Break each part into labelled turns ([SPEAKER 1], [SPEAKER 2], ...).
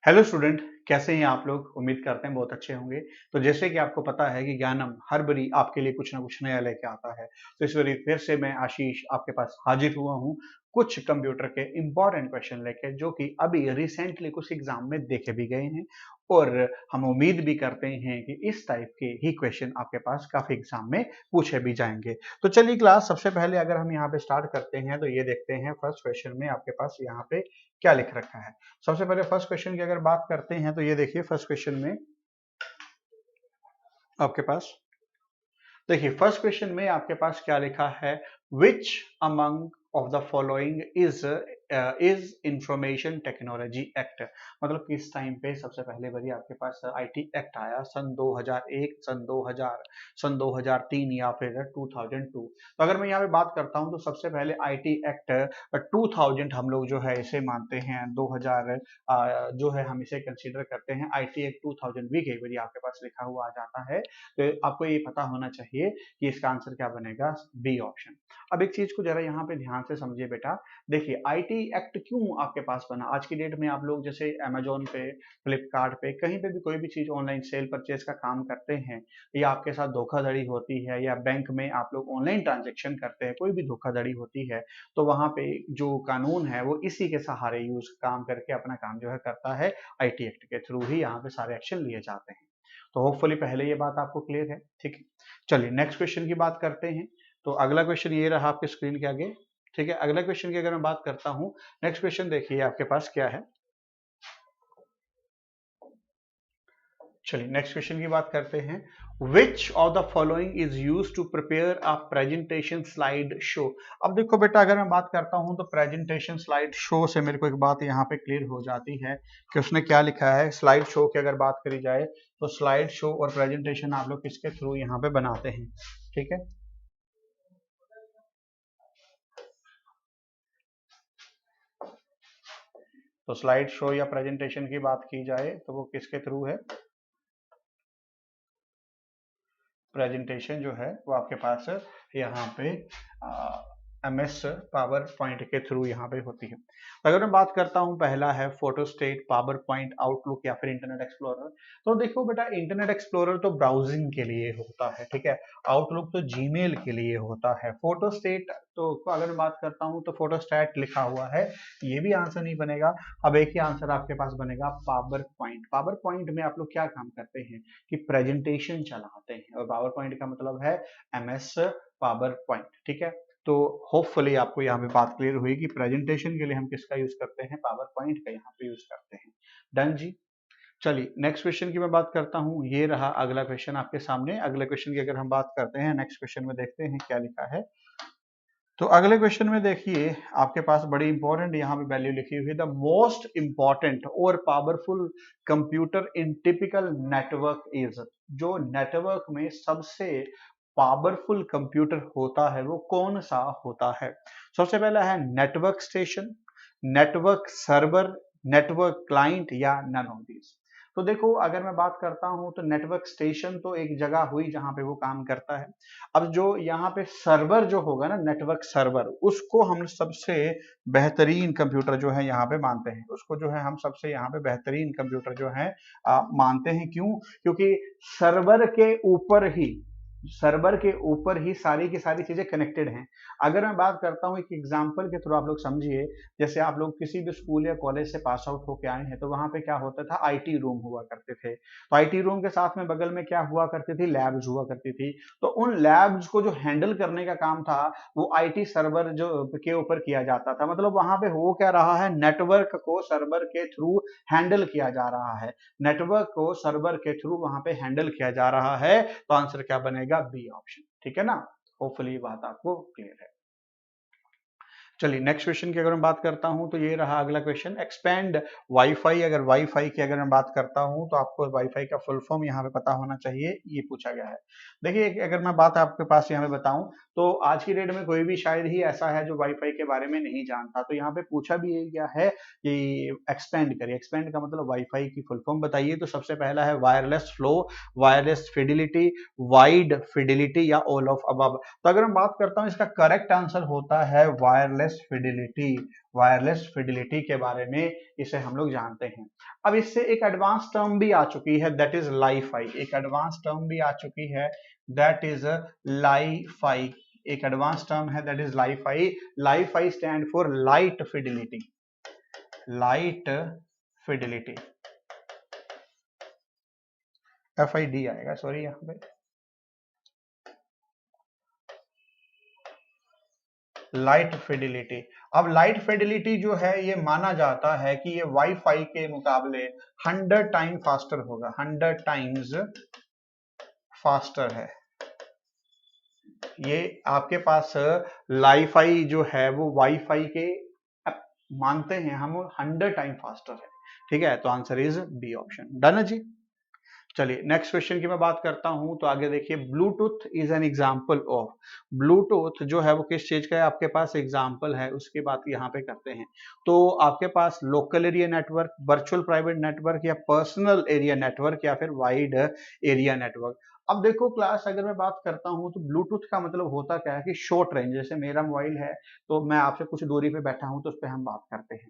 [SPEAKER 1] Hello student, कैसे हैं आप लोग। उम्मीद करते हैं बहुत अच्छे होंगे। तो जैसे कि आपको पता है कि ज्ञानम हर बारी आपके लिए कुछ ना कुछ नया लेके आता है। तो इस बारी फिर से मैं आशीष आपके पास हाजिर हुआ हूँ कुछ कंप्यूटर के इंपॉर्टेंट क्वेश्चन लेके, जो कि अभी रिसेंटली कुछ एग्जाम में देखे भी गए हैं। और हम उम्मीद भी करते हैं कि इस टाइप के ही क्वेश्चन आपके पास काफी एग्जाम में पूछे भी जाएंगे। तो चलिए क्लास, सबसे पहले अगर हम यहाँ पे स्टार्ट करते हैं तो ये देखते हैं फर्स्ट क्वेश्चन में आपके पास यहाँ पे क्या लिख रखा है। सबसे पहले फर्स्ट क्वेश्चन की अगर बात करते हैं तो ये देखिए, फर्स्ट क्वेश्चन में आपके पास, देखिए फर्स्ट क्वेश्चन में आपके पास क्या लिखा है। Which among of the following is information technology act. मतलब किस टाइम पे सबसे पहले बारी आपके पास आईटी एक्ट आया, सन 2001, सन 2000, सन 2003 या फिर 2002। तो अगर मैं यहाँ पे बात करता हूँ तो सबसे पहले आईटी एक्ट 2000 हम लोग जो है इसे मानते हैं, 2000 जो है हम इसे कंसीडर करते हैं। आईटी एक्ट 2000 भी कई बार आपके पास लिखा हुआ आ जाता है। तो आपको ये पता होना चाहिए कि इसका आंसर क्या बनेगा, बी ऑप्शन। अब एक चीज को जरा यहाँ पे ध्यान से समझिए बेटा। देखिए आईटी एक्ट क्यों आपके पास बना। आज की डेट में आप लोग जैसे अमेजोन पे, फ्लिपकार्ट पे, कहीं पे भी कोई भी चीज ऑनलाइन सेल परचेज का काम करते हैं, या आपके साथ धोखाधड़ी होती है, या बैंक में आप लोग ऑनलाइन ट्रांजेक्शन करते हैं, कोई भी धोखाधड़ी होती है, तो वहां पे जो कानून है वो इसी के सहारे यूज काम करके अपना काम जो है करता है। आईटी एक्ट के थ्रू ही यहाँ पे सारे एक्शन लिए जाते हैं। तो होपफुली पहले ये बात आपको क्लियर है। ठीक है, चलिए नेक्स्ट क्वेश्चन की बात करते हैं। तो अगला क्वेश्चन ये रहा आपके स्क्रीन के आगे। ठीक है, अगला क्वेश्चन की अगर मैं बात करता हूं, नेक्स्ट क्वेश्चन देखिए आपके पास क्या है। चलिए नेक्स्ट क्वेश्चन की बात करते हैं। Which of the following is use to prepare a presentation slide show. अब देखो बेटा, अगर मैं बात करता हूं तो प्रेजेंटेशन स्लाइड शो से मेरे को एक बात यहाँ पे क्लियर हो जाती है कि उसने क्या लिखा है। स्लाइड शो की अगर बात करी जाए तो स्लाइड शो और प्रेजेंटेशन आप लोग किसके थ्रू यहाँ पे बनाते हैं। ठीक है, तो स्लाइड शो या प्रेजेंटेशन की बात की जाए तो वो किसके थ्रू है। प्रेजेंटेशन जो है वो आपके पास यहाँ पे एमएस पावर पॉइंट के थ्रू यहाँ पे होती है। अगर मैं बात करता हूँ, पहला है फोटोस्टेट, पावर पॉइंट, आउटलुक या फिर इंटरनेट एक्सप्लोरर। तो देखो बेटा, इंटरनेट एक्सप्लोरर तो ब्राउजिंग के लिए होता है, ठीक है। आउटलुक तो जीमेल के लिए होता है। फोटोस्टेट तो अगर मैं बात करता हूँ तो फोटोस्टैट लिखा हुआ है, ये भी आंसर नहीं बनेगा। अब एक ही आंसर आपके पास बनेगा, पावर पॉइंट। पावर पॉइंट में आप लोग क्या काम करते हैं कि प्रेजेंटेशन चलाते हैं, और पावर पॉइंट का मतलब है एमएस पावर पॉइंट। ठीक है, तो होपफुली आपको यहाँ पे बात क्लियर हुई कि प्रेजेंटेशन के लिए हम किसका यूज करते हैं, पावर पॉइंट का यहाँ पे यूज करते हैं। डन जी। चलिए नेक्स्ट क्वेश्चन की मैं बात करता हूँ। ये रहा अगला क्वेश्चन आपके सामने। अगले क्वेश्चन की अगर हम बात करते हैं, नेक्स्ट क्वेश्चन में देखते हैं क्या लिखा है। तो अगले क्वेश्चन में देखिए आपके पास बड़ी इंपॉर्टेंट यहाँ पे वैल्यू लिखी हुई है, द मोस्ट इंपॉर्टेंट और powerful computer in typical network is. जो नेटवर्क में सबसे पावरफुल कंप्यूटर होता है वो कौन सा होता है। सबसे पहला है network station, network server, network client, या नन ऑफ दीज। तो देखो अगर मैं बात करता हूं तो नेटवर्क स्टेशन तो एक जगह हुई जहां पे वो काम करता है। अब जो यहाँ पे सर्वर जो होगा ना, नेटवर्क सर्वर, उसको हम सबसे बेहतरीन कंप्यूटर जो है यहाँ पे मानते हैं। उसको जो है हम सबसे यहाँ पे बेहतरीन कंप्यूटर जो है मानते हैं। क्यों? क्योंकि सर्वर के ऊपर ही, सर्वर के ऊपर ही सारी की सारी चीजें कनेक्टेड हैं। अगर मैं बात करता हूँ एक एग्जांपल के थ्रू, आप लोग समझिए। जैसे आप लोग किसी भी स्कूल या कॉलेज से पास आउट होके आए हैं, तो वहां पे क्या होता था, आईटी रूम हुआ करते थे। तो आईटी रूम के साथ में बगल में क्या हुआ करती थी, लैब्स हुआ करती थी। तो उन लैब्स को जो हैंडल करने का काम था वो आईटी सर्वर जो के ऊपर किया जाता था। मतलब वहां पे हो क्या रहा है, नेटवर्क को सर्वर के थ्रू हैंडल किया जा रहा है। नेटवर्क को सर्वर के थ्रू वहां पे हैंडल किया जा रहा है। तो आंसर क्या बनेगा, बी ऑप्शन। ठीक है ना, होपफुली ये बात आपको क्लियर है। चलिए नेक्स्ट क्वेश्चन की अगर मैं बात करता हूं तो ये रहा अगला क्वेश्चन, एक्सपेंड वाईफाई। अगर वाईफाई की अगर मैं बात करता हूं तो आपको वाईफाई का फुल फॉर्म यहाँ पे पता होना चाहिए, ये पूछा गया है। देखिए अगर मैं बात आपके पास यहाँ पे बताऊं तो आज की डेट में कोई भी शायद ही ऐसा है जो वाईफाई के बारे में नहीं जानता। तो यहाँ पे पूछा भी ये गया है कि एक्सपेंड करिए। एक्सपेंड का मतलब वाईफाई की फुल फॉर्म बताइए। तो सबसे पहला है wireless flow, wireless fidelity, wide fidelity, या ऑल ऑफ अबव। तो अगर मैं बात करता हूँ, इसका करेक्ट आंसर होता है वायरलेस वायरलेस फिडिलिटी के बारे में इसे हम लोग जानते हैं। अब इससे एक एडवांस टर्म भी आ चुकी है, दैट इज लाईफाई। एक एडवांस टर्म भी आ चुकी है, दैट इज लाईफाई। एक एडवांस टर्म है, that is Li-Fi. Li-Fi stand for light fidelity, light fidelity, FID आएगा, सॉरी यहाँ पे लाइट फिडिलिटी। अब लाइट फिडिलिटी जो है ये माना जाता है कि ये वाईफाई के मुकाबले 100 टाइम फास्टर होगा, 100 टाइम्स फास्टर है। ये आपके पास लाईफाई जो है वो वाईफाई के मानते हैं हम 100 टाइम फास्टर है, ठीक है। तो answer is B option. Done है जी। चलिए नेक्स्ट क्वेश्चन की मैं बात करता हूं तो आगे देखिए, Bluetooth is an example of. Bluetooth जो है वो किस चीज का है, आपके पास एग्जांपल है, उसकी बात यहाँ पे करते हैं। तो आपके पास local area network, virtual private network, या पर्सनल एरिया नेटवर्क, या फिर वाइड एरिया नेटवर्क। अब देखो क्लास, अगर मैं बात करता हूं तो ब्लूटूथ का मतलब होता क्या है कि शॉर्ट रेंज, जैसे मेरा मोबाइल है तो मैं आपसे कुछ दूरी पे बैठा हूं तो उस पर हम बात करते हैं।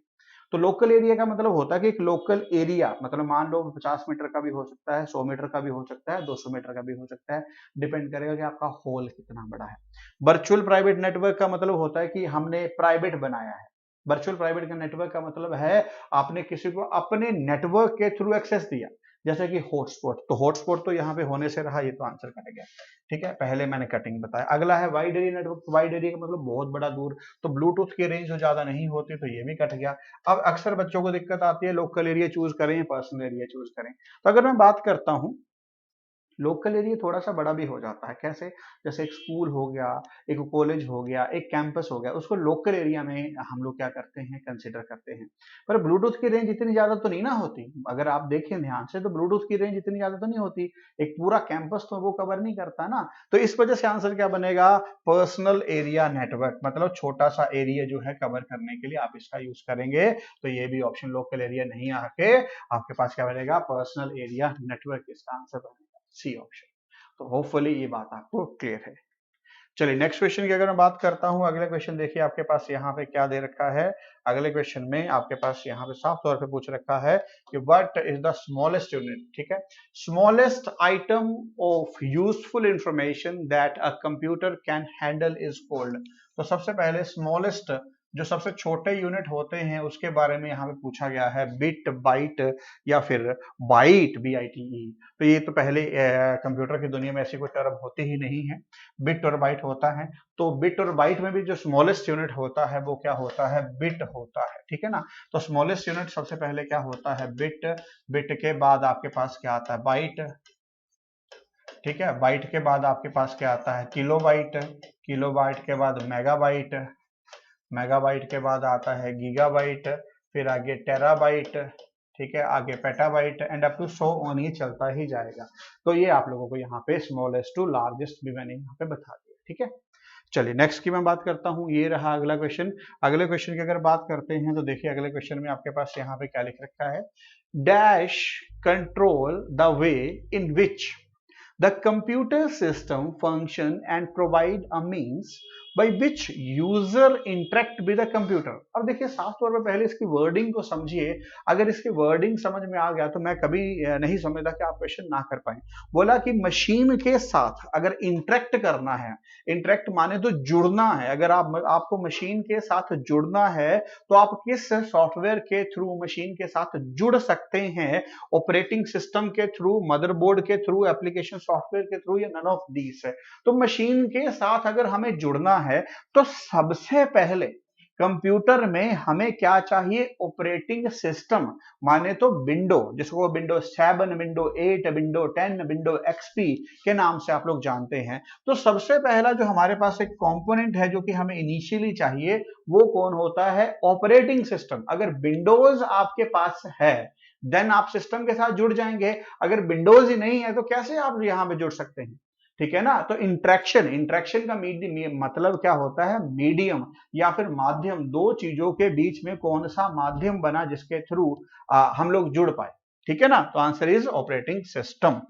[SPEAKER 1] तो लोकल एरिया का मतलब होता है कि एक लोकल एरिया, मतलब मान लो 50 मीटर का भी हो सकता है, 100 मीटर का भी हो सकता है, 200 मीटर का भी हो सकता है, डिपेंड करेगा कि आपका होल कितना बड़ा है। वर्चुअल प्राइवेट नेटवर्क का मतलब होता है कि हमने प्राइवेट बनाया है। वर्चुअल प्राइवेट का नेटवर्क का मतलब है आपने किसी को अपने नेटवर्क के थ्रू एक्सेस दिया, जैसे कि हॉटस्पॉट। तो हॉटस्पॉट तो यहाँ पे होने से रहा, ये तो आंसर करेगा, ठीक है। पहले मैंने कटिंग बताया। अगला है wide area network. Wide area का मतलब बहुत बड़ा दूर, तो ब्लूटूथ की रेंज जो ज्यादा नहीं होती तो ये भी कट गया। अब अक्सर बच्चों को दिक्कत आती है लोकल एरिया चूज करें या पर्सनल एरिया चूज करें। तो अगर मैं बात करता हूं, लोकल एरिया थोड़ा सा बड़ा भी हो जाता है। कैसे? जैसे एक स्कूल हो गया, एक कॉलेज हो गया, एक कैंपस हो गया, उसको लोकल एरिया में हम लोग क्या करते हैं, कंसिडर करते हैं। पर ब्लूटूथ की रेंज इतनी ज्यादा तो नहीं ना होती। अगर आप देखें ध्यान से तो ब्लूटूथ की रेंज इतनी ज्यादा तो नहीं होती, एक पूरा कैंपस तो वो कवर नहीं करता ना। तो इस वजह से आंसर क्या बनेगा, पर्सनल एरिया नेटवर्क, मतलब छोटा सा एरिया जो है कवर करने के लिए आप इसका यूज करेंगे। तो ये भी ऑप्शन लोकल एरिया नहीं आके आपके पास क्या बनेगा, पर्सनल एरिया नेटवर्क इसका आंसर बनेगा, सी ऑप्शन। तो होपफुली ये बात आपको क्लियर है। चलिए नेक्स्ट क्वेश्चन की अगर मैं बात करता हूं, अगले क्वेश्चन देखिए आपके पास यहाँ पे क्या दे रखा है। अगले क्वेश्चन में आपके पास यहाँ पे साफ तौर पे पूछ रखा है कि what is the smallest unit, ठीक है। Smallest item of useful information that a computer can handle is called. तो सबसे पहले स्मॉलेस्ट, जो सबसे छोटे यूनिट होते हैं उसके बारे में यहाँ पे पूछा गया है, बिट, बाइट, या फिर बाइट, BITE। तो ये तो पहले कंप्यूटर की दुनिया में ऐसी कोई टर्म होती ही नहीं है, बिट और बाइट होता है। तो बिट और बाइट में भी जो स्मॉलेस्ट यूनिट होता है वो क्या होता है, बिट होता है, ठीक है ना। तो स्मॉलेस्ट यूनिट सबसे पहले क्या होता है, बिट। बिट के बाद आपके पास क्या आता है, बाइट, ठीक है। बाइट के बाद आपके पास क्या आता है, किलोबाइट। किलोबाइट के बाद मेगाबाइट। मेगाबाइट के बाद आता है गीगाबाइट, फिर आगे टेराबाइट, ठीक है, आगे petabyte, and up to so on, ये चलता ही जाएगा। तो ये आप लोगों को यहाँ पे स्मॉलेस्ट टू लार्जेस्ट भी मैंने यहाँ पे बता दिया, ठीक है। चलिए नेक्स्ट की मैं बात करता हूँ, ये रहा अगला क्वेश्चन। अगले क्वेश्चन की अगर बात करते हैं तो देखिए अगले क्वेश्चन में आपके पास यहाँ पे क्या लिख रखा है, dash control the way in which the computer system function and provide a means by which user interact with the computer। अब देखिए साफ तौर पे पहले इसकी वर्डिंग को समझिए। अगर इसकी वर्डिंग समझ में आ गया तो मैं कभी नहीं समझता कि आप क्वेश्चन ना कर पाए। बोला कि मशीन के साथ अगर इंटरेक्ट करना है, इंटरेक्ट माने तो जुड़ना है। अगर आपको मशीन के साथ जुड़ना है तो आप किस सॉफ्टवेयर के थ्रू मशीन के साथ जुड़ सकते हैं, ऑपरेटिंग सिस्टम के थ्रू, मदरबोर्ड के थ्रू, एप्लीकेशन सॉफ्टवेयर के थ्रू, या नन ऑफ दीस है। तो मशीन के साथ अगर हमें जुड़ना है तो सबसे पहले कंप्यूटर में हमें क्या चाहिए, ऑपरेटिंग सिस्टम, माने तो विंडो, जिसको window 7, window 8, window 10, window XP के नाम से आप लोग जानते हैं। तो सबसे पहला जो हमारे पास एक कंपोनेंट है जो कि हमें इनिशियली चाहिए, वो कौन होता है, ऑपरेटिंग सिस्टम। अगर विंडोज आपके पास है देन आप सिस्टम के साथ जुड़ जाएंगे, अगर विंडोज ही नहीं है तो कैसे आप यहां पे जुड़ सकते हैं, ठीक है ना। तो इंटरेक्शन, इंटरेक्शन का मतलब क्या होता है, मीडियम या फिर माध्यम, दो चीजों के बीच में कौन सा माध्यम बना जिसके थ्रू हम लोग जुड़ पाए, ठीक है ना। तो answer is operating system.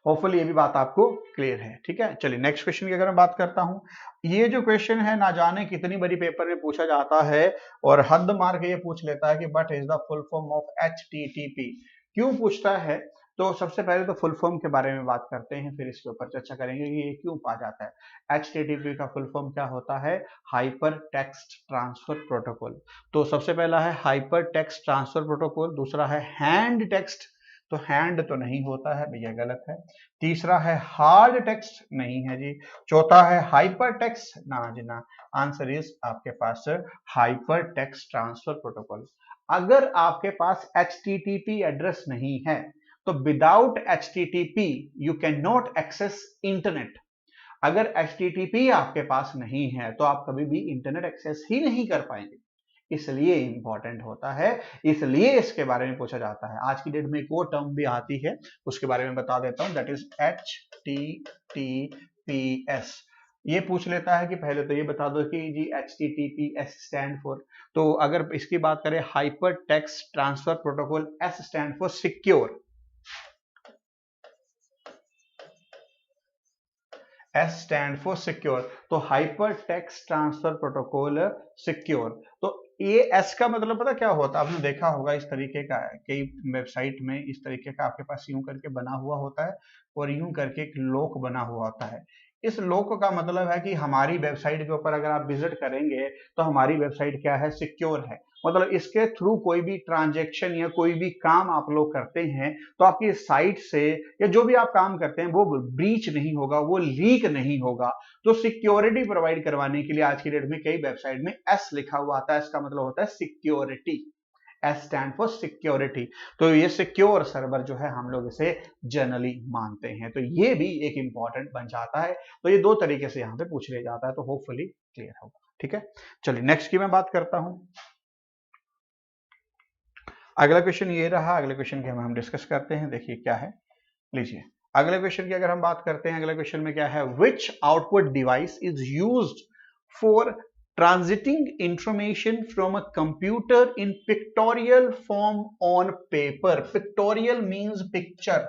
[SPEAKER 1] Hopefully ये भी बात आपको क्लियर है, ठीक है। चलिए नेक्स्ट क्वेश्चन की अगर मैं बात करता हूं, ये जो क्वेश्चन है ना जाने कितनी बड़ी पेपर में पूछा जाता है और हद मार के ये पूछ लेता है कि what is the full form of HTTP। क्यों पूछता है? तो सबसे पहले तो फुल फॉर्म के बारे में बात करते हैं, फिर इसके ऊपर चर्चा करेंगे कि ये क्यों आ जाता है। HTTP का फुल फॉर्म क्या होता है? Hyper text transfer protocol. तो सबसे पहला है हाइपर टेक्स्ट ट्रांसफर प्रोटोकॉल, दूसरा है हैंड टेक्स्ट, तो हैंड तो नहीं होता है भैया, गलत है। तीसरा है हार्ड टेक्स्ट, नहीं है जी। चौथा है हाइपर टेक्स्ट, ना जी ना। आंसर इज आपके पास हाइपर टेक्स्ट ट्रांसफर प्रोटोकॉल। अगर आपके पास HTTP एड्रेस नहीं है तो without HTTP you can not access internet. अगर HTTP आपके पास नहीं है तो आप कभी भी इंटरनेट एक्सेस ही नहीं कर पाएंगे, इसलिए इंपॉर्टेंट होता है, इसलिए इसके बारे में पूछा जाता है। आज की डेट में एक और टर्म भी आती है, उसके बारे में बता देता हूं, दैट इज HTTPS। ये पूछ लेता है कि पहले तो ये बता दो कि जी HTTPS स्टैंड फॉर, तो अगर इसकी बात करें hyper text transfer protocol, S stand for secure, S stand for secure, तो hyper text transfer protocol secure. तो ये S का मतलब पता क्या होता है? आपने देखा होगा इस तरीके का, कई वेबसाइट में इस तरीके का आपके पास यूं करके बना हुआ होता है और यूं करके एक लॉक बना हुआ होता है। इस लॉक का मतलब है कि हमारी वेबसाइट के ऊपर अगर आप विजिट करेंगे तो हमारी वेबसाइट क्या है? सिक्योर है। मतलब इसके थ्रू कोई भी ट्रांजैक्शन या कोई भी काम आप लोग करते हैं तो आपकी साइट से या जो भी आप काम करते हैं वो ब्रीच नहीं होगा, वो लीक नहीं होगा। तो सिक्योरिटी प्रोवाइड करवाने के लिए आज की डेट में कई वेबसाइट में S लिखा हुआ आता है। इसका मतलब होता है security, S stand for security. तो ये सिक्योर सर्वर जो है हम लोग इसे जनरली मानते हैं, तो ये भी एक इंपॉर्टेंट बन जाता है। तो ये दो तरीके से यहाँ पे पूछ लिया जाता है, तो होपफुली क्लियर होगा, ठीक है। चलिए नेक्स्ट की मैं बात करता हूं। अगला क्वेश्चन ये रहा, अगले क्वेश्चन की हम डिस्कस करते हैं। देखिए क्या है, लीजिए अगले क्वेश्चन की अगर हम बात करते हैं, अगले क्वेश्चन में क्या है? Which output device is used for transiting information from a computer in pictorial form on paper. Pictorial means picture,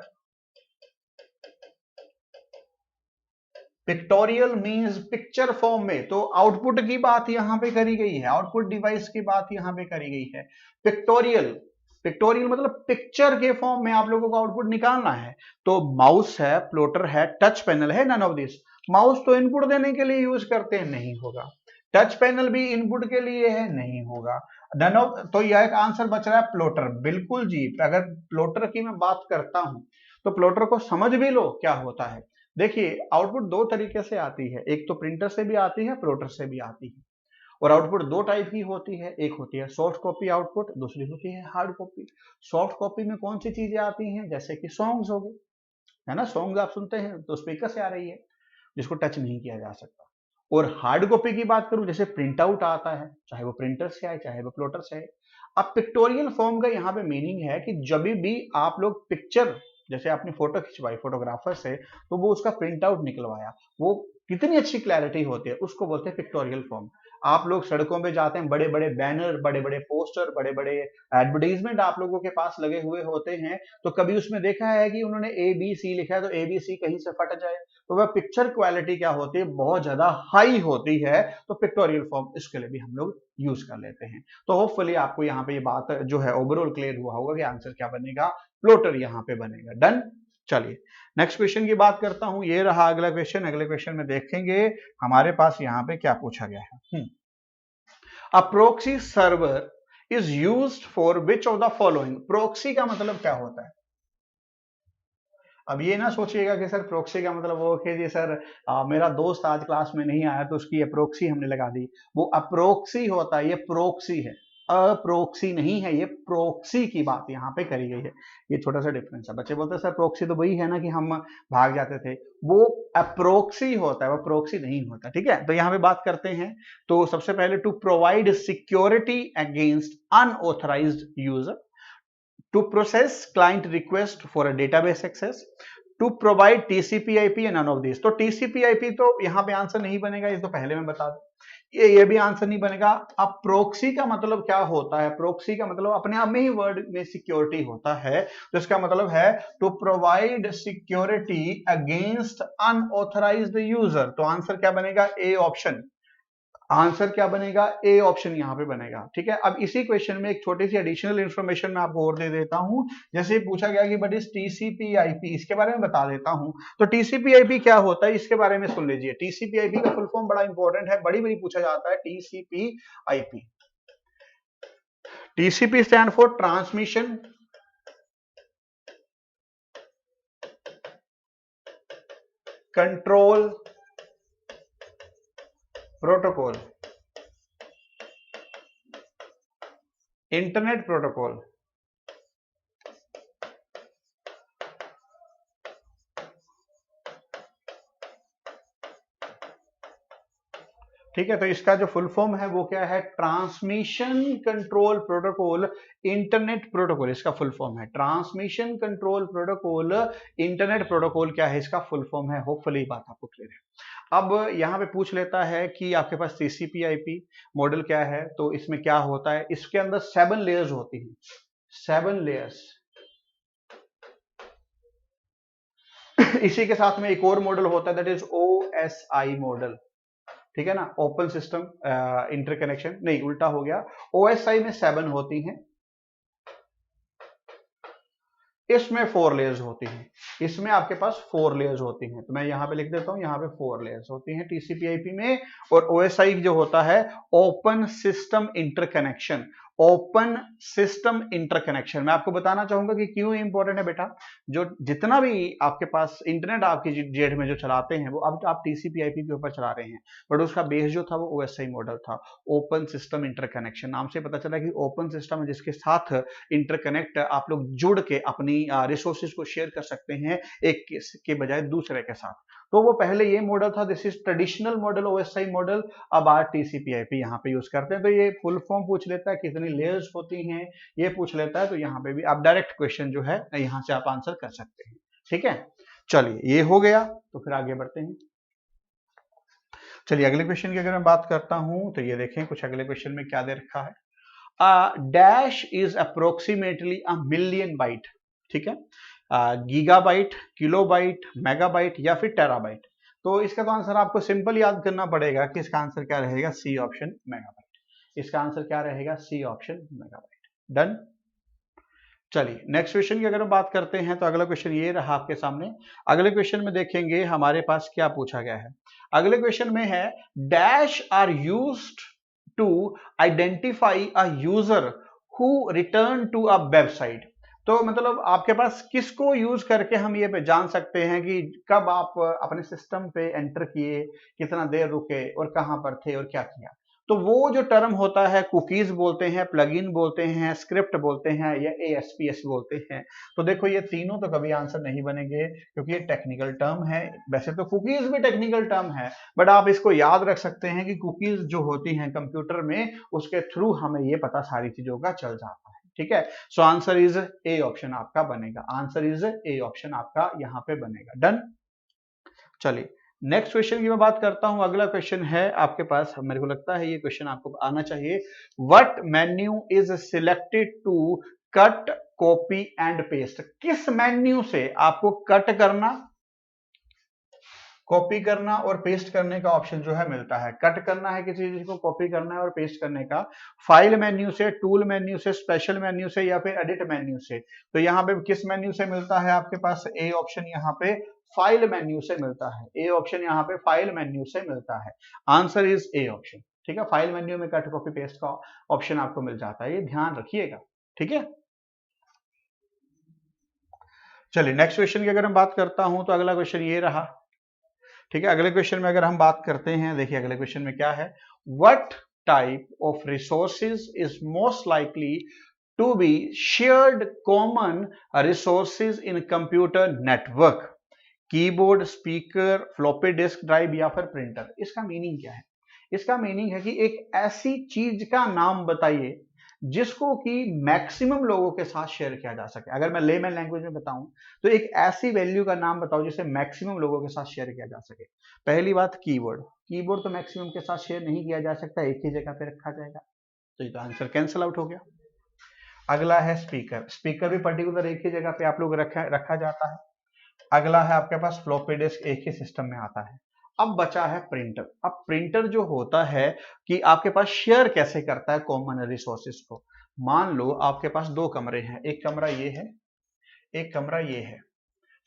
[SPEAKER 1] pictorial means picture form में। तो आउटपुट की बात यहां पे करी गई है, आउटपुट डिवाइस की बात यहां पे करी गई है। पिक्टोरियल, पिक्टोरियल मतलब पिक्चर के फॉर्म में आप लोगों को आउटपुट निकालना है। तो माउस है, प्लॉटर है, टच पैनल है, नन ऑफ दिस। माउस तो इनपुट देने के लिए यूज करते हैं, नहीं होगा। टच पैनल भी इनपुट के लिए है, नहीं होगा। नन ऑफ, तो यह एक आंसर बच रहा है प्लॉटर, बिल्कुल जी। अगर प्लॉटर की मैं बात करता हूं तो प्लॉटर को समझ भी लो क्या होता है। देखिए आउटपुट दो तरीके से आती है, एक तो प्रिंटर से भी आती है, प्लॉटर से भी आती है। और आउटपुट दो टाइप की होती है, एक होती है सॉफ्ट कॉपी आउटपुट, दूसरी होती है हार्ड कॉपी। सॉफ्ट कॉपी में कौन सी चीजें आती हैं? जैसे कि सॉन्ग्स हो गए, है ना, सॉन्ग्स आप सुनते हैं तो स्पीकर से आ रही है जिसको टच नहीं किया जा सकता। और हार्ड कॉपी की बात करूं, जैसे प्रिंट आउट आता है, चाहे वो प्रिंटर से आए चाहे वो प्लॉटर से आए। अब पिक्टोरियल फॉर्म का यहाँ पे मीनिंग है कि जब भी आप लोग पिक्चर, जैसे आपने फोटो खिंचवाई फोटोग्राफर से तो वो उसका प्रिंट आउट निकलवाया, वो कितनी अच्छी क्लैरिटी होती है, उसको बोलते हैं पिक्टोरियल फॉर्म। आप लोग सड़कों पे जाते हैं, बड़े बड़े बैनर, बड़े बड़े पोस्टर, बड़े बड़े एडवर्टीजमेंट आप लोगों के पास लगे हुए होते हैं, तो कभी उसमें देखा है कि उन्होंने ABC लिखा है तो ABC कहीं से फट जाए? तो वह पिक्चर क्वालिटी क्या होती है? बहुत ज्यादा हाई होती है। तो पिक्टोरियल फॉर्म इसके लिए भी हम लोग यूज कर लेते हैं। तो होपफुली आपको यहाँ पे ये बात जो है ओवरऑल क्लियर हुआ होगा कि आंसर क्या बनेगा? प्लॉटर यहाँ पे बनेगा। डन। चलिए नेक्स्ट क्वेश्चन की बात करता हूं, ये रहा अगला क्वेश्चन। अगले क्वेश्चन में देखेंगे हमारे पास यहाँ पे क्या पूछा गया है। A proxy server is used for which of the following. Proxy का मतलब क्या होता है? अब ये ना सोचिएगा कि सर प्रोक्सी का मतलब वो कि जी सर मेरा दोस्त आज क्लास में नहीं आया तो उसकी अप्रोक्सी हमने लगा दी। वो अप्रोक्सी होता है, ये प्रोक्सी है, अप्रोक्सी नहीं है, ये प्रोक्सी की बात यहाँ पे करी गई है। ये छोटा सा डिफरेंस है। बच्चे बोलते हैं सर प्रोक्सी तो वही है ना कि हम भाग जाते थे, वो अप्रोक्सी होता है, वो प्रोक्सी नहीं होता, ठीक है। तो यहाँ पे बात करते हैं, तो सबसे पहले to provide security against unauthorised user, to process client request for a database access, to provide TCP/IP and none of these। तो TCP/IP तो यहाँ पे आंसर नहीं बनेगा, ये तो पहले मैं बता दूं। ये भी आंसर नहीं बनेगा। अब प्रोक्सी का मतलब क्या होता है? प्रोक्सी का मतलब अपने आप में ही वर्ड में सिक्योरिटी होता है, तो इसका मतलब है to provide security against unauthorised user. तो आंसर क्या बनेगा? A option. आंसर क्या बनेगा? ए ऑप्शन यहां पे बनेगा। ठीक है, अब इसी क्वेश्चन में एक छोटी सी एडिशनल इंफॉर्मेशन मैं आपको और दे देता हूं। जैसे पूछा गया कि बट इस टीसीपी/आईपी, इसके बारे में बता देता हूं। तो टीसीपी/आईपी क्या होता है इसके बारे में सुन लीजिए। टीसीपी/आईपी का फुल फॉर्म बड़ा इंपॉर्टेंट है, बड़ी बड़ी पूछा जाता है। टीसीपी/आईपी, TCP stand for transmission control protocol, internet protocol. ठीक है, तो इसका जो फुल फॉर्म है वो क्या है? Transmission control protocol internet protocol, इसका फुल फॉर्म है transmission control protocol internet protocol. क्या है इसका फुल फॉर्म है? होपफुली बात आपको क्लियर है। अब यहां पे पूछ लेता है कि आपके पास टीसीपी/आईपी मॉडल क्या है, तो इसमें क्या होता है? इसके अंदर 7 लेयर्स होती हैं, 7 लेयर्स। इसी के साथ में एक और मॉडल होता है, दैट इज ओएसआई मॉडल। ठीक है ना, ओपन सिस्टम इंटरकनेक्शन, नहीं उल्टा हो गया। ओएसआई में 7 होती हैं, इसमें 4 लेयर्स होती हैं। इसमें आपके पास 4 लेयर्स होती हैं, तो मैं यहां पे लिख देता हूं, यहां पे 4 लेयर्स होती हैं टीसीपी/आईपी में। और ओएसआई जो होता है open system interconnection, open system interconnection. मैं आपको बताना चाहूंगा कि क्यों इंपॉर्टेंट है बेटा। जो जितना भी आपके पास इंटरनेट आपकी जेड में जो चलाते हैं, वो अब आप टीसीपी/आईपी के ऊपर चला रहे हैं, बट उसका बेस जो था वो ओएसआई मॉडल था, ओपन सिस्टम इंटरकनेक्शन। नाम से पता चला कि ओपन सिस्टम है जिसके साथ इंटरकनेक्ट आप लोग जुड़ के अपनी रिसोर्सेज को शेयर कर सकते हैं एक के बजाय दूसरे के साथ। तो वो पहले ये मॉडल था, this is traditional model OSI model. अब आज टीसीपी/आईपी यहाँ पे यूज करते हैं। तो ये फुल फॉर्म पूछ लेता है, कितनी लेयर्स होती हैं ये पूछ लेता है। तो यहाँ पे भी आप डायरेक्ट क्वेश्चन जो है यहाँ से आप आंसर कर सकते हैं। ठीक है, चलिए ये हो गया, तो फिर आगे बढ़ते हैं। चलिए अगले क्वेश्चन की अगर मैं बात करता हूं, तो ये देखें कुछ अगले क्वेश्चन में क्या दे रखा है। Dash is approximately a million byte. ठीक है, गीगाबाइट, किलोबाइट, मेगाबाइट या फिर टेराबाइट। तो इसका तो आंसर आपको सिंपल याद करना पड़ेगा कि इसका आंसर क्या रहेगा? C option megabyte. इसका आंसर क्या रहेगा? C option megabyte. डन। चलिए नेक्स्ट क्वेश्चन की अगर हम बात करते हैं, तो अगला क्वेश्चन ये रहा आपके सामने। अगले क्वेश्चन में देखेंगे हमारे पास क्या पूछा गया है। अगले क्वेश्चन में है dash are used to identify a user who return to a website. तो मतलब आपके पास किसको यूज करके हम ये जान सकते हैं कि कब आप अपने सिस्टम पे एंटर किए, कितना देर रुके और कहां पर थे और क्या किया। तो वो जो टर्म होता है, कुकीज बोलते हैं, प्लगइन बोलते हैं, स्क्रिप्ट बोलते हैं या एएसपीएस बोलते हैं। तो देखो ये तीनों तो कभी आंसर नहीं बनेंगे, क्योंकि ये टेक्निकल टर्म है। वैसे तो कुकीज भी टेक्निकल टर्म है, बट आप इसको याद रख सकते हैं कि कुकीज जो होती हैं कंप्यूटर में, उसके थ्रू हमें ये पता सारी चीजों का चल जाता है। ठीक है, so answer is A option आपका बनेगा। आंसर इज ए ऑप्शन आपका यहाँ पे बनेगा। डन। चलिए नेक्स्ट क्वेश्चन की मैं बात करता हूं। अगला क्वेश्चन है आपके पास, मेरे को लगता है ये क्वेश्चन आपको आना चाहिए। What menu is selected to cut, copy and paste. किस मेन्यू से आपको कट करना, कॉपी करना और पेस्ट करने का ऑप्शन जो है मिलता है? कट करना है किसी चीज को, कॉपी करना है और पेस्ट करने का फाइल मेन्यू से, टूल मेन्यू से, स्पेशल मेन्यू से या फिर एडिट मेन्यू से। तो यहाँ पे किस मेन्यू से मिलता है आपके पास? ए ऑप्शन यहाँ पे फाइल मेन्यू से मिलता है। ए ऑप्शन यहाँ पे फाइल मेन्यू से मिलता है। Answer is A option. ठीक है, फाइल मेन्यू में कट, कॉपी, पेस्ट का ऑप्शन आपको मिल जाता है, ये ध्यान रखिएगा। ठीक है, चलिए नेक्स्ट क्वेश्चन की अगर हम बात करता हूं, तो अगला क्वेश्चन ये रहा। ठीक है, अगले क्वेश्चन में अगर हम बात करते हैं, देखिए अगले क्वेश्चन में क्या है। What type of resources is most likely to be shared common resources in computer network? Keyboard, speaker, floppy disk drive या फिर प्रिंटर। इसका मीनिंग क्या है? इसका मीनिंग है कि एक ऐसी चीज का नाम बताइए जिसको कि मैक्सिमम लोगों के साथ शेयर किया जा सके। अगर मैं लेमैन लैंग्वेज में बताऊं तो एक ऐसी वैल्यू का नाम बताओ जिसे मैक्सिमम लोगों के साथ शेयर किया जा सके। पहली बात कीवर्ड, कीवर्ड तो मैक्सिमम के साथ शेयर नहीं किया जा सकता, एक ही जगह पे रखा जाएगा, तो ये तो आंसर कैंसिल आउट हो गया। अगला है स्पीकर, स्पीकर भी पर्टिकुलर एक ही जगह पे आप लोग रखा जाता है। अगला है आपके पास फ्लॉपी डिस्क, एक ही सिस्टम में आता है। अब बचा है प्रिंटर। अब प्रिंटर जो होता है कि आपके पास शेयर कैसे करता है कॉमन रिसोर्सेज को। मान लो आपके पास दो कमरे हैं, एक कमरा ये है, एक कमरा ये है,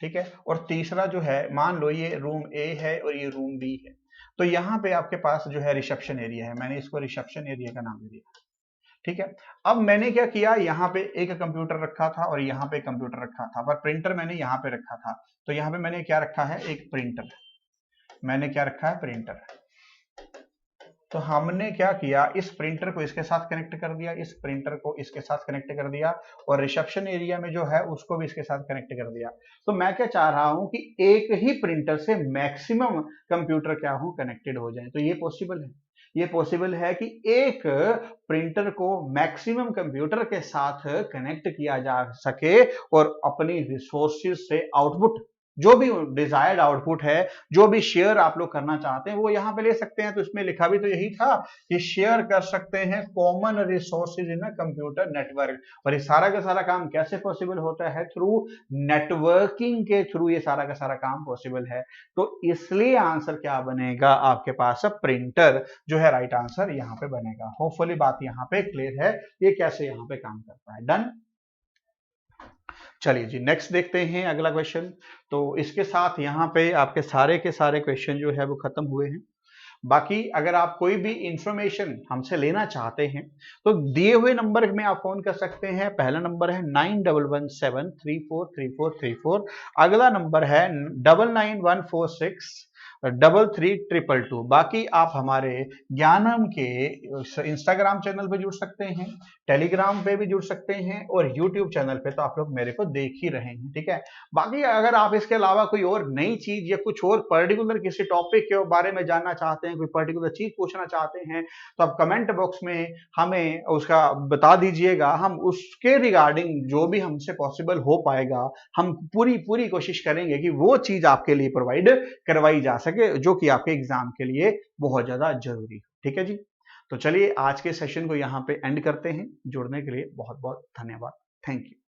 [SPEAKER 1] ठीक है, और तीसरा जो है मान लो ये रूम ए है और ये रूम बी है। तो यहाँ पे आपके पास जो है रिसेप्शन एरिया है, मैंने इसको रिसेप्शन एरिया का नाम दे दिया, ठीक है। अब मैंने क्या किया, यहाँ पे एक कंप्यूटर रखा था और यहाँ पे कंप्यूटर रखा था, पर प्रिंटर मैंने यहाँ पे रखा था। तो यहाँ पे मैंने क्या रखा है, एक प्रिंटर, मैंने क्या रखा है, प्रिंटर। तो हमने क्या किया, इस प्रिंटर को इसके साथ कनेक्ट कर दिया, इस प्रिंटर को इसके साथ कनेक्ट कर दिया, और रिसेप्शन एरिया में जो है उसको भी इसके साथ कनेक्ट कर दिया। तो मैं क्या चाह रहा हूं कि एक ही प्रिंटर से मैक्सिमम कंप्यूटर क्या हो, कनेक्टेड हो जाए। तो ये पॉसिबल है, ये पॉसिबल है कि एक प्रिंटर को मैक्सिमम कंप्यूटर के साथ कनेक्ट किया जा सके और अपनी रिसोर्सेज से आउटपुट, जो भी डिजायर्ड आउटपुट है, जो भी शेयर आप लोग करना चाहते हैं वो यहाँ पे ले सकते हैं। तो इसमें लिखा भी तो यही था कि शेयर कर सकते हैं common resources in computer network. और ये सारा का सारा काम कैसे पॉसिबल होता है, थ्रू नेटवर्किंग के थ्रू ये सारा का सारा काम पॉसिबल है। तो इसलिए आंसर क्या बनेगा आपके पास, प्रिंटर जो है राइट आंसर यहाँ पे बनेगा। होपफुली बात यहाँ पे क्लियर है, ये कैसे यहाँ पे काम करता है। डन। चलिए जी नेक्स्ट देखते हैं अगला क्वेश्चन। तो इसके साथ यहाँ पे आपके सारे के सारे क्वेश्चन जो है वो खत्म हुए हैं। बाकी अगर आप कोई भी इंफॉर्मेशन हमसे लेना चाहते हैं तो दिए हुए नंबर में आप फोन कर सकते हैं। पहला नंबर है 9117343434, अगला नंबर है 9911463322। बाकी आप हमारे ज्ञानम के इंस्टाग्राम चैनल पे जुड़ सकते हैं, टेलीग्राम पे भी जुड़ सकते हैं, और यूट्यूब चैनल पे तो आप लोग मेरे को देख ही रहे हैं, ठीक है। बाकी अगर आप इसके अलावा कोई और नई चीज या कुछ और पर्टिकुलर किसी टॉपिक के बारे में जानना चाहते हैं, कोई पर्टिकुलर चीज पूछना चाहते हैं, तो आप कमेंट बॉक्स में हमें उसका बता दीजिएगा। हम उसके रिगार्डिंग जो भी हमसे पॉसिबल हो पाएगा, हम पूरी पूरी कोशिश करेंगे कि वो चीज आपके लिए प्रोवाइड करवाई जा सके जो कि आपके एग्जाम के लिए बहुत ज्यादा जरूरी है, ठीक है जी। तो चलिए आज के सेशन को यहाँ पे एंड करते हैं। जुड़ने के लिए बहुत बहुत धन्यवाद। Thank you.